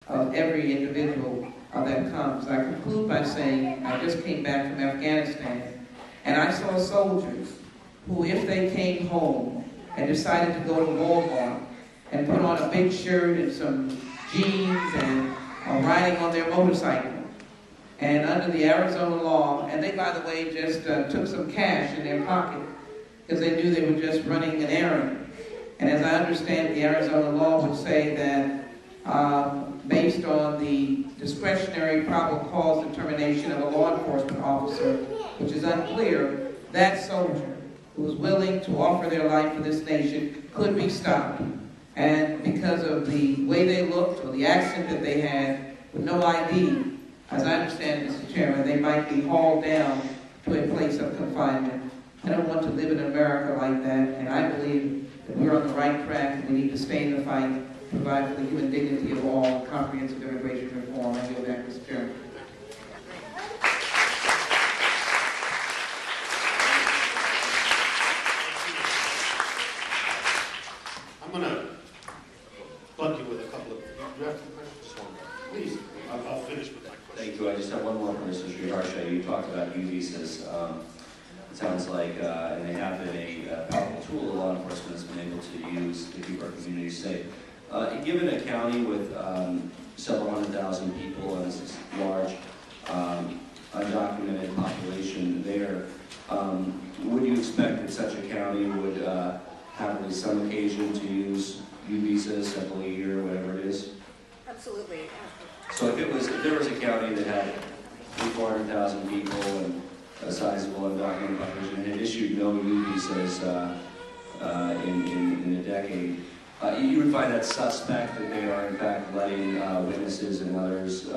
of every individual that comes. I conclude by saying I just came back from Afghanistan, and I saw soldiers who, if they came home and decided to go to Walmart and put on a big shirt and some jeans and riding on their motorcycle, and under the Arizona law, and they, by the way, just took some cash in their pocket because they knew they were just running an errand. And as I understand, the Arizona law would say that based on the discretionary probable cause determination of a law enforcement officer, which is unclear, that soldier who was willing to offer their life for this nation could be stopped. And because of the way they looked or the accent that they had with no ID, as I understand it, Mr. Chairman, they might be hauled down to a place of confinement. I don't want to live in America like that, and I believe that we're on the right track and we need to stay in the fight, provide for the human dignity of all, comprehensive immigration reform. I yield back, Mr. Chairman. I'm going to plug you with a couple of, you have some questions? Please, I'll finish with my question. Thank you. I just have one more for Mr. Sriharsha. You talked about U visas. It sounds like, and they have been a powerful tool law enforcement has been able to use to keep our communities safe. Given a county with several 100,000 people and this large undocumented population there, would you expect that such a county would have at least some occasion to use U visas several a year, whatever it is? Absolutely. So if there was a county that had 400,000 people and a sizable undocumented population and had issued no U visas in a decade, you would find that suspect that they are in fact letting witnesses and others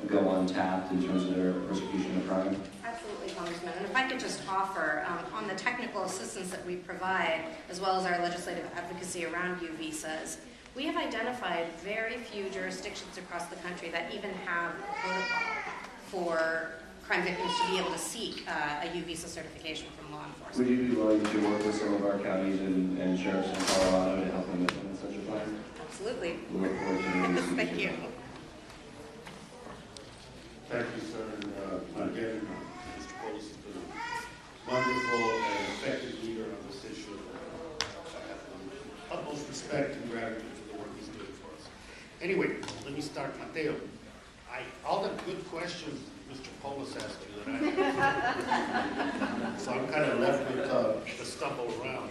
go untapped in terms of their persecution of crime? Absolutely, Congressman. And if I could just offer, on the technical assistance that we provide, as well as our legislative advocacy around U visas, we have identified very few jurisdictions across the country that even have a protocol for crime victims to be able to seek a U visa certification from law enforcement. Would you be willing to work with some of our counties and sheriffs in Colorado to help them with such a plan? Absolutely. We look forward to doing this. Thank you. Thank you, sir. And again, Mr. Polis has been a wonderful and effective leader on this issue. I have utmost respect and gratitude for the work he's doing for us. Anyway, let me start. Mateo, all the good questions Mr. Polis asked you that I so I'm kind of left with the stumble around.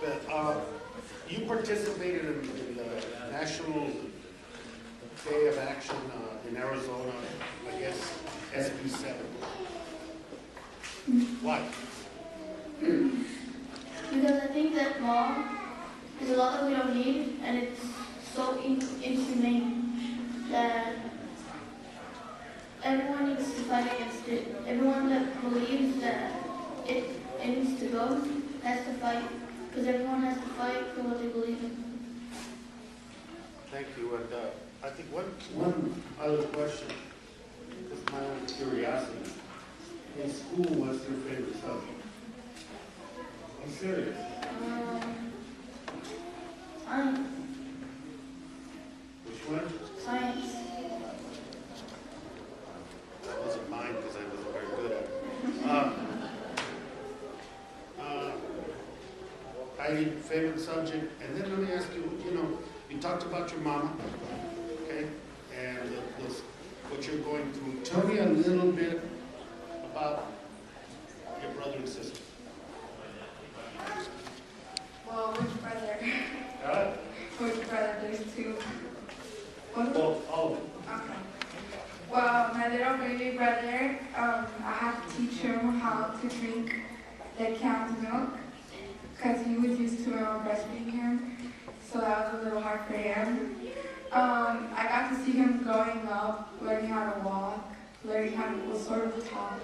But you participated in the National Day of Action in Arizona, I guess, SB 7. Why? Because I think that law is a law that we don't need, and it's so inhumane that everyone needs to fight against it. Everyone that believes that it needs to go has to fight, because everyone has to fight for what they believe in. Thank you. And I think one other question, just my own curiosity. In school, what's your favorite subject? I'm serious. Science. Which one? Science. That wasn't mine because I wasn't very good at it. Favorite subject, and then let me ask you, you talked about your mama, okay, and what you're going through. Tell me a little bit about your brother and sister. Well, which brother? Which brother? There's two. Both, all of them. Okay. Well, my little baby brother, I have to teach him how to drink the cow's milk, because he was used to breastfeeding him, so that was a little hard for him. I got to see him growing up, learning how to walk, learning how to sort of talk.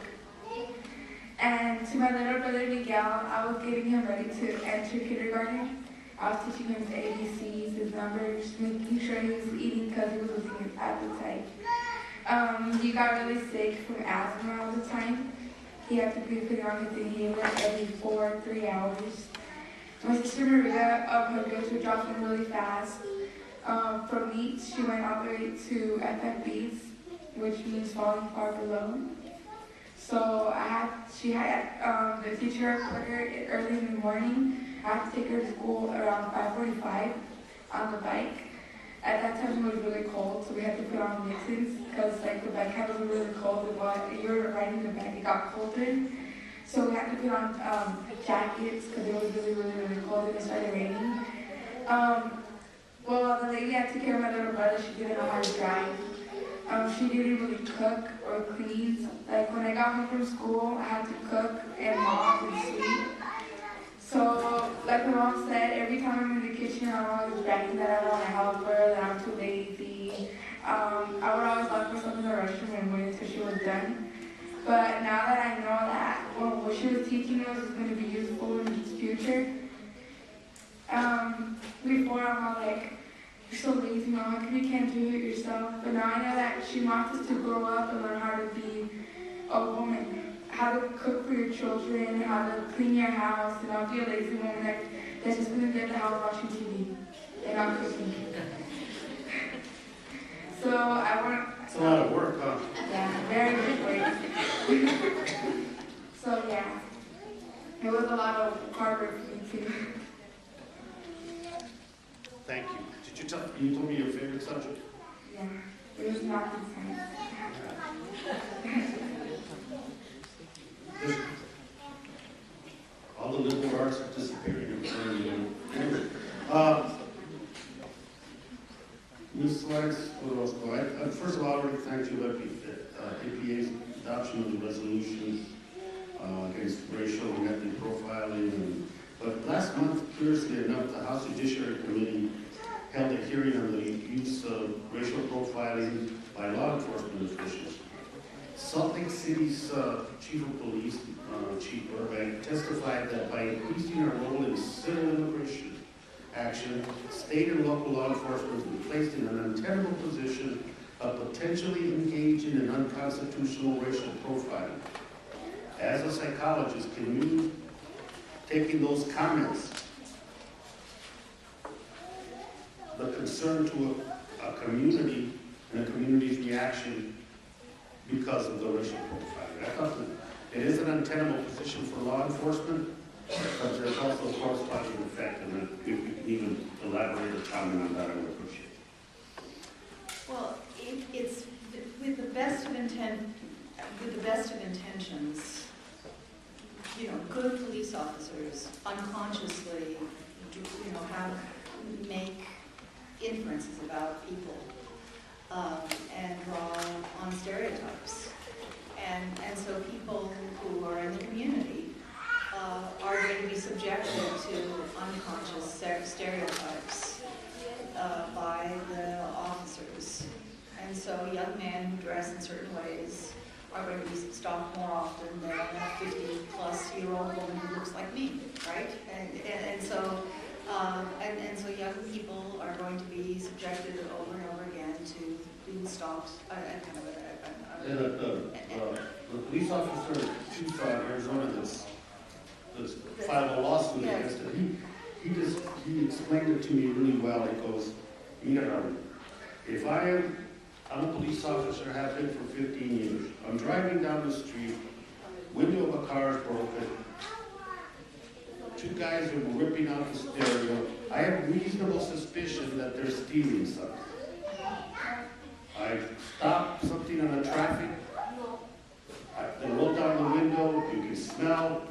And to my little brother Miguel, I was getting him ready to enter kindergarten. I was teaching him his ABCs, his numbers, making sure he was eating because he was losing his appetite. He got really sick from asthma all the time. He had to be put on his inhaler every 3 hours. My sister Maria, her grades were dropping really fast. From NEAT, she went all the way to FFBs, which means falling far below. So the teacher put her early in the morning. I had to take her to school around 5:45 on the bike. At that time it was really cold, so we had to put on mixins because the bike handles were really cold, and while you were riding the bike, it got colder. So we had to put on jackets because it was really, really, really cold and it started raining. Well, the lady that took care of my little brother, she didn't know how to drive. She didn't really cook or clean. Like when I got home from school, I had to cook and mop and sweep. So, like my mom said, every time I'm in the kitchen, I'm always bragging that I don't want to help her, that I'm too lazy. I would always lock myself in the restroom and wait until she was done. But now that I know that what she was teaching us is going to be useful in the future, before I'm all like, you're so lazy, Mom, how come you can't do it yourself? But now I know that she wants us to grow up and learn how to be a woman. How to cook for your children, how to clean your house, and not be a lazy woman that's just going to be at the house watching TV and not cooking. So I want... It's a lot of work, huh? Yeah, very much work. So yeah, it was a lot of hard work for me too. Thank you. You told me your favorite subject? Yeah, it was not science. All the liberal arts are disappearing in front of you. Anyway, Ms. Lawrence, first of all, I want to thank you about APA's adoption of the resolution against racial and ethnic profiling. But last month, curiously enough, the House Judiciary Committee held a hearing on the use of racial profiling by law enforcement officials. Salt Lake City's Chief of Police, Chief Burbank, testified that by increasing our role in civil immigration action, state and local law enforcement will be placed in an untenable position of potentially engaging in unconstitutional racial profiling. As a psychologist, can you, taking those comments, the concern to a community and a community's reaction because of the racial profiling? I thought that it is an untenable position for law enforcement, but there's also a corresponding effect, and if you can even elaborate or comment on that, I would appreciate it. Well, it's with the best of intentions. You know, good police officers unconsciously, make inferences about people and draw on stereotypes. And so people who are in the community are going to be subjected to unconscious stereotypes by the officers. And so young men who dress in certain ways are going to be stopped more often than a 50-plus-year-old woman who looks like me, right? And so young people are going to be subjected over and over again to being stopped at kind of The police officer in Tucson, Arizona, that's filed a lawsuit against it. He explained it to me really well. He goes, if I'm a police officer, have been for 15 years. I'm driving down the street, window of a car is broken. Two guys are ripping out the stereo. I have reasonable suspicion that they're stealing something. I stop something on the traffic. I roll down the window. You can smell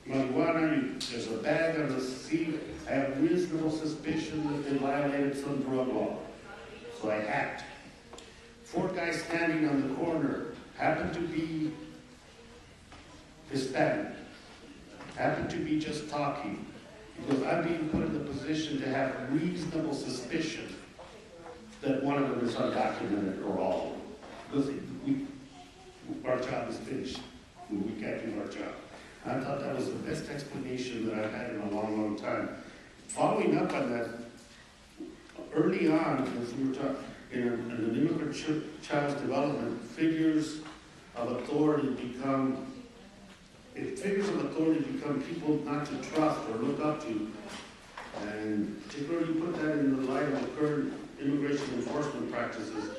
marijuana. There's a bag on the seat. I have reasonable suspicion that they violated some drug law. So I act. 4 guys standing on the corner happen to be Hispanic, happen to be just talking, because I'm being put in the position to have reasonable suspicion that one of them is undocumented or all of them. Because our job is finished. We can't do our job. I thought that was the best explanation that I've had in a long, long time. Following up on that, early on, as we were talking, in an immigrant child's development, figures of authority become people not to trust or look up to. And particularly you put that in the light of the current immigration enforcement practices